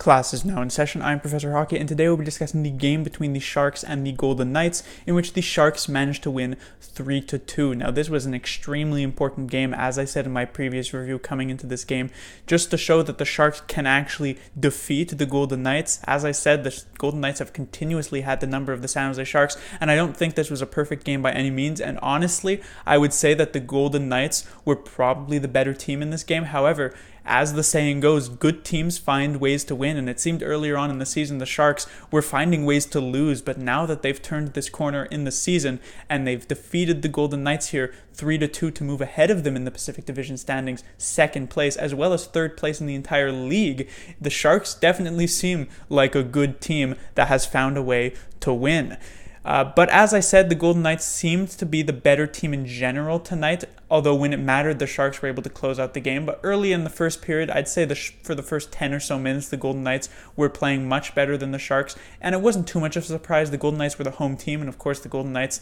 Class is now in session. I'm Professor Hockey, and today we'll be discussing the game between the Sharks and the Golden Knights, in which the Sharks managed to win 3-2. Now, this was an extremely important game, as I said in my previous review coming into this game, just to show that the Sharks can actually defeat the Golden Knights. As I said, the Golden Knights have continuously had the number of the San Jose Sharks, and I don't think this was a perfect game by any means, and honestly, I would say that the Golden Knights were probably the better team in this game. However, as the saying goes, good teams find ways to win, and it seemed earlier on in the season the Sharks were finding ways to lose, but now that they've turned this corner in the season and they've defeated the Golden Knights here 3-2 to move ahead of them in the Pacific Division standings, second place, as well as third place in the entire league, the Sharks definitely seem like a good team that has found a way to win. But as I said, the Golden Knights seemed to be the better team in general tonight, although when it mattered, the Sharks were able to close out the game. But early in the first period, I'd say for the first 10 or so minutes, the Golden Knights were playing much better than the Sharks, and it wasn't too much of a surprise. The Golden Knights were the home team, and of course the Golden Knights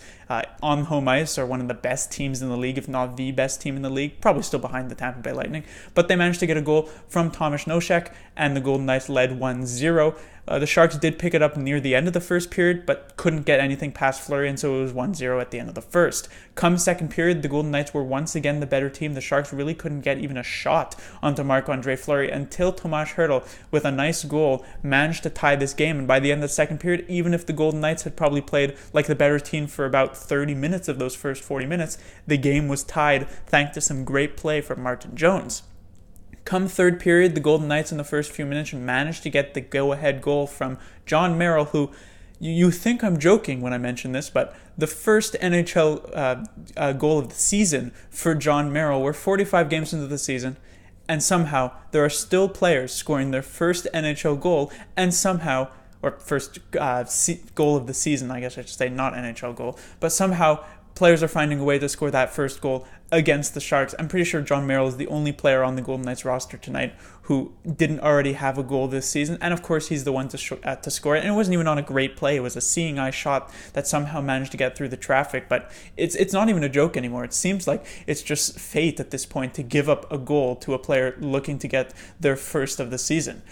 on home ice are one of the best teams in the league, if not the best team in the league, probably still behind the Tampa Bay Lightning. But they managed to get a goal from Tomas Nosek, and the Golden Knights led 1-0. The Sharks did pick it up near the end of the first period, but couldn't get anything past Fleury, and so it was 1-0 at the end of the first. Come second period, the Golden Knights were once again the better team. The Sharks really couldn't get even a shot onto Marc-Andre Fleury until Tomas Hertl, with a nice goal, managed to tie this game. And by the end of the second period, even if the Golden Knights had probably played like the better team for about 30 minutes of those first 40 minutes, the game was tied thanks to some great play from Martin Jones. Come third period, the Golden Knights in the first few minutes managed to get the go-ahead goal from Jon Merrill, who, you think I'm joking when I mention this, but the first NHL goal of the season for Jon Merrill. We're 45 games into the season, and somehow there are still players scoring their first NHL goal, and somehow, or first goal of the season, I guess I should say, not NHL goal, but somehow players are finding a way to score that first goal against the Sharks. I'm pretty sure Jon Merrill is the only player on the Golden Knights roster tonight who didn't already have a goal this season, and of course he's the one to score it. And it wasn't even on a great play; it was a seeing eye shot that somehow managed to get through the traffic. But it's not even a joke anymore. It seems like it's just fate at this point to give up a goal to a player looking to get their first of the season.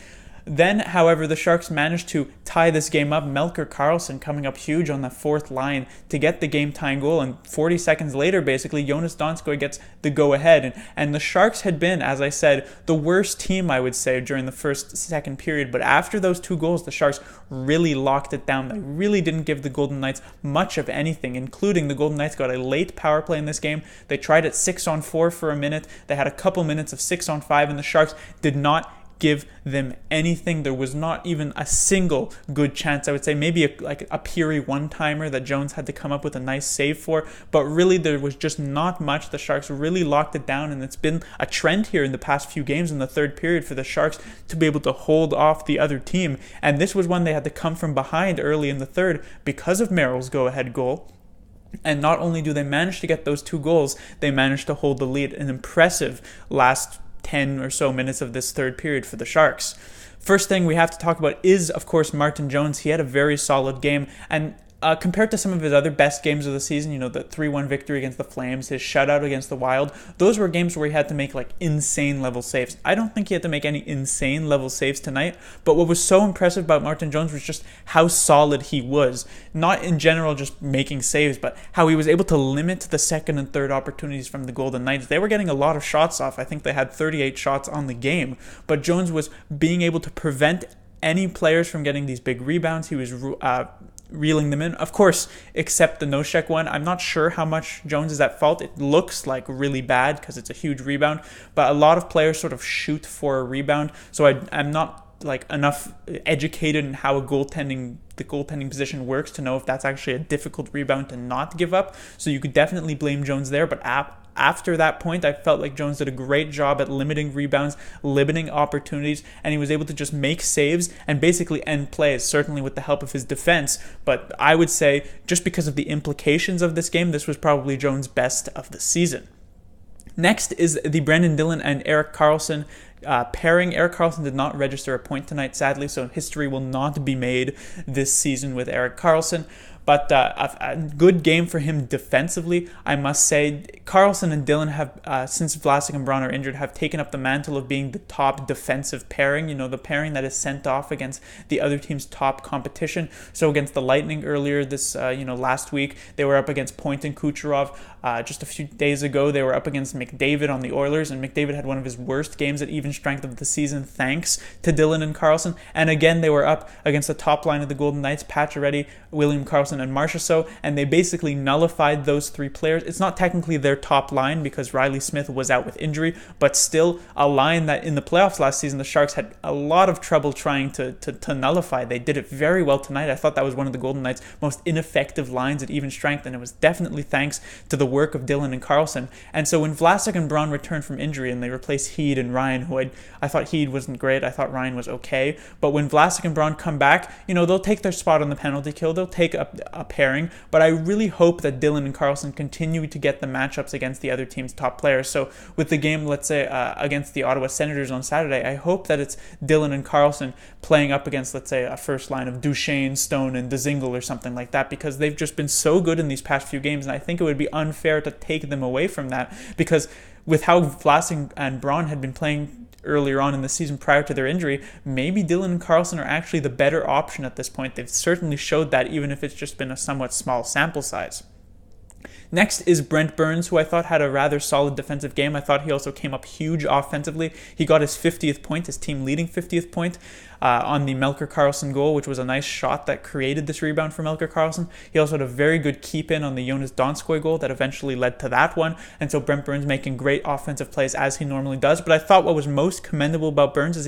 Then, however, the Sharks managed to tie this game up. Melker Karlsson coming up huge on the fourth line to get the game-tying goal, and 40 seconds later, basically, Jonas Donskoi gets the go-ahead. And the Sharks had been, as I said, the worst team, I would say, during the second period. But after those two goals, the Sharks really locked it down. They really didn't give the Golden Knights much of anything, including the Golden Knights got a late power play in this game. They tried it 6-on-4 for a minute. They had a couple minutes of 6-on-5, and the Sharks did not give them anything. There was not even a single good chance. I would say maybe a Peary one-timer that Jones had to come up with a nice save for, but really there was just not much. The Sharks really locked it down, and it's been a trend here in the past few games in the third period for the Sharks to be able to hold off the other team, and this was one they had to come from behind early in the third because of Merrill's go-ahead goal. And not only do they manage to get those two goals, they managed to hold the lead. An impressive last 10 or so minutes of this third period for the Sharks. First thing we have to talk about is, of course, Martin Jones. He had a very solid game, and compared to some of his other best games of the season, the 3-1 victory against the Flames, his shutout against the Wild, those were games where he had to make insane level saves. I don't think he had to make any insane level saves tonight, but what was so impressive about Martin Jones was just how solid he was. Not in general just making saves, but how he was able to limit the second and third opportunities from the Golden Knights. They were getting a lot of shots off. I think they had 38 shots on the game, but Jones was being able to prevent any players from getting these big rebounds. He was reeling them in, of course, except the Nosek one. I'm not sure how much Jones is at fault. It looks like really bad because it's a huge rebound, but a lot of players sort of shoot for a rebound, so I'm not enough educated in how the goaltending position works to know if that's actually a difficult rebound to not give up. So you could definitely blame Jones there, but after that point, I felt like Jones did a great job at limiting rebounds, limiting opportunities, and he was able to just make saves and basically end plays, certainly with the help of his defense. But I would say, just because of the implications of this game, this was probably Jones' best of the season. Next is the Brenden Dillon and Erik Karlsson pairing. Erik Karlsson did not register a point tonight, sadly, so history will not be made this season with Erik Karlsson. But a good game for him defensively, I must say. Karlsson and Dillon have, since Vlasic and Braun are injured, have taken up the mantle of being the top defensive pairing, the pairing that is sent off against the other team's top competition. So against the Lightning earlier this, last week, they were up against Point and Kucherov. Just a few days ago, they were up against McDavid on the Oilers, and McDavid had one of his worst games at even strength of the season thanks to Dillon and Karlsson. And again, they were up against the top line of the Golden Knights, Pacioretty, William Karlsson, and Marchessault, and they basically nullified those three players. It's not technically their top line because Riley Smith was out with injury, but still a line that in the playoffs last season, the Sharks had a lot of trouble trying to nullify. They did it very well tonight. I thought that was one of the Golden Knights' most ineffective lines at even strength, and it was definitely thanks to the work of Dillon and Karlsson. And so when Vlasic and Braun returned from injury and they replaced Heed and Ryan, who I thought Heed wasn't great, I thought Ryan was okay, but when Vlasic and Braun come back, they'll take their spot on the penalty kill, they'll take a pairing, but I really hope that Dillon and Karlsson continue to get the matchups against the other team's top players. So with the game, let's say, against the Ottawa Senators on Saturday, I hope that it's Dillon and Karlsson playing up against, let's say, a first line of Duchesne, Stone, and Dzingel or something like that, because they've just been so good in these past few games, and I think it would be unfair to take them away from that, because with how Vlasic and Braun had been playing earlier on in the season prior to their injury, maybe Dillon and Karlsson are actually the better option at this point. They've certainly showed that, even if it's just been a somewhat small sample size. Next is Brent Burns, who I thought had a rather solid defensive game. I thought he also came up huge offensively. He got his 50th point, his team leading 50th point on the Melker Karlsson goal, which was a nice shot that created this rebound for Melker Karlsson. He also had a very good keep-in on the Jonas Donskoy goal that eventually led to that one. And so Brent Burns making great offensive plays as he normally does. But I thought what was most commendable about Burns is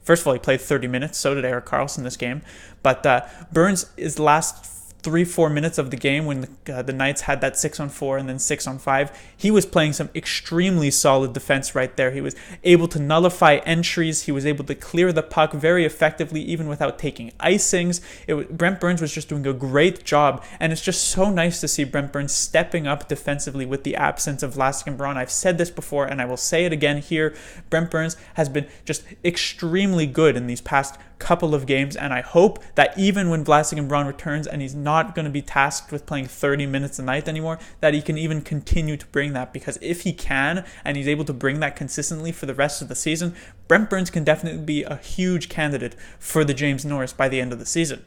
first of all, he played 30 minutes. So did Erik Karlsson this game. But Burns is last 3-4 minutes of the game when the Knights had that 6-on-4 and then 6-on-5, he was playing some extremely solid defense right there. He was able to nullify entries. He was able to clear the puck very effectively, even without taking icings. Brent Burns was just doing a great job, and it's just so nice to see Brent Burns stepping up defensively with the absence of Vlasic and Braun. I've said this before, and I will say it again here. Brent Burns has been just extremely good in these past couple of games, and I hope that even when Vlasic and Braun returns and he's not going to be tasked with playing 30 minutes a night anymore, that he can even continue to bring that, because if he can and he's able to bring that consistently for the rest of the season, Brent Burns can definitely be a huge candidate for the James Norris by the end of the season.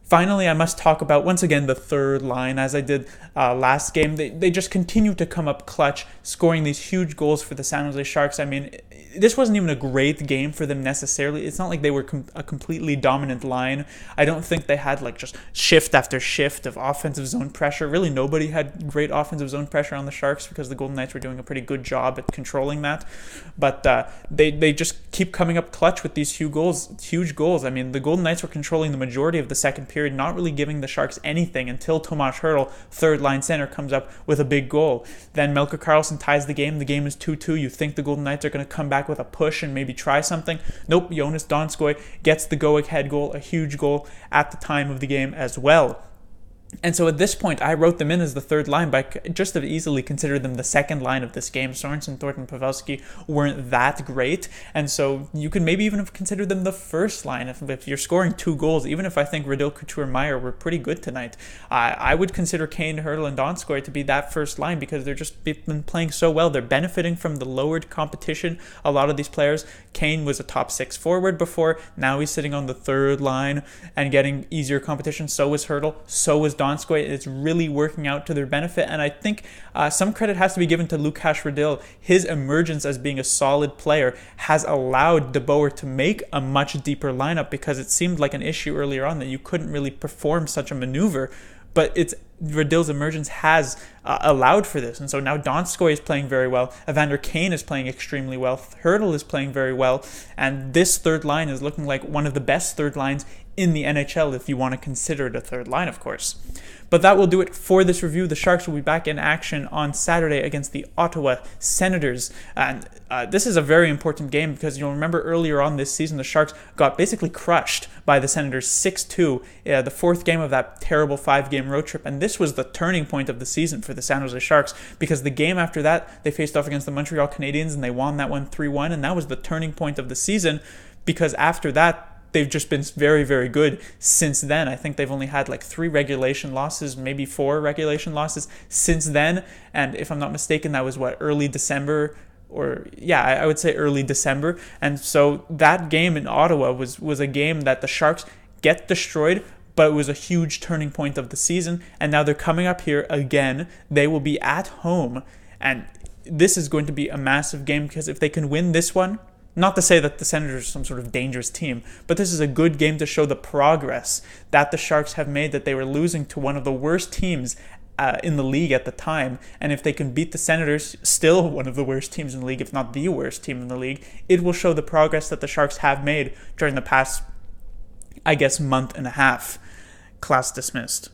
Finally, I must talk about, once again, the third line. As I did last game, they just continue to come up clutch, scoring these huge goals for the San Jose Sharks. I mean, this wasn't even a great game for them necessarily. It's not like they were a completely dominant line. I don't think they had just shift after shift of offensive zone pressure. Really, nobody had great offensive zone pressure on the Sharks because the Golden Knights were doing a pretty good job at controlling that. But they just keep coming up clutch with these huge goals. I mean, the Golden Knights were controlling the majority of the second period, not really giving the Sharks anything until Tomas Hertl, third line center, comes up with a big goal. Then Melker Karlsson ties the game. The game is 2-2. You think the Golden Knights are going to come back with a push and maybe try something. Nope, Jonas Donskoy gets the go-ahead goal, a huge goal at the time of the game as well. And so at this point, I wrote them in as the third line, but I just have easily considered them the second line of this game. Sorensen, Thornton, Pavelski weren't that great, and so you could maybe even have considered them the first line. If you're scoring 2 goals, even if I think Radil, Couture, Meyer were pretty good tonight, I would consider Kane, Hertl, and Donskoy to be that first line, because they've been playing so well. They're benefiting from the lowered competition. A lot of these players, Kane was a top 6 forward before, now he's sitting on the third line and getting easier competition. So was Hertl, so was Donskoy. It's really working out to their benefit, and I think some credit has to be given to Lukáš Radil. His emergence as being a solid player has allowed De Boer to make a much deeper lineup, because it seemed like an issue earlier on that you couldn't really perform such a maneuver, but Radil's emergence has allowed for this. And so now Donskoy is playing very well, Evander Kane is playing extremely well, Hertl is playing very well, and this third line is looking like one of the best third lines in the NHL, if you want to consider it a third line, of course. But that will do it for this review. The Sharks will be back in action on Saturday against the Ottawa Senators. And this is a very important game, because you'll remember earlier on this season, the Sharks got basically crushed by the Senators 6-2, the fourth game of that terrible 5-game road trip. And this was the turning point of the season for the San Jose Sharks, because the game after that, they faced off against the Montreal Canadiens and they won that one 3-1. And that was the turning point of the season, because after that, they've just been very, very good since then. I think they've only had like 3 regulation losses, maybe 4 regulation losses since then. And if I'm not mistaken, that was early December, or yeah, I would say early December. And so that game in Ottawa was a game that the Sharks get destroyed, but it was a huge turning point of the season. And now they're coming up here again. They will be at home, and this is going to be a massive game, because if they can win this one, not to say that the Senators are some sort of dangerous team, but this is a good game to show the progress that the Sharks have made, that they were losing to one of the worst teams in the league at the time. And if they can beat the Senators, still one of the worst teams in the league, if not the worst team in the league, it will show the progress that the Sharks have made during the past, I guess, month and a half. Class dismissed.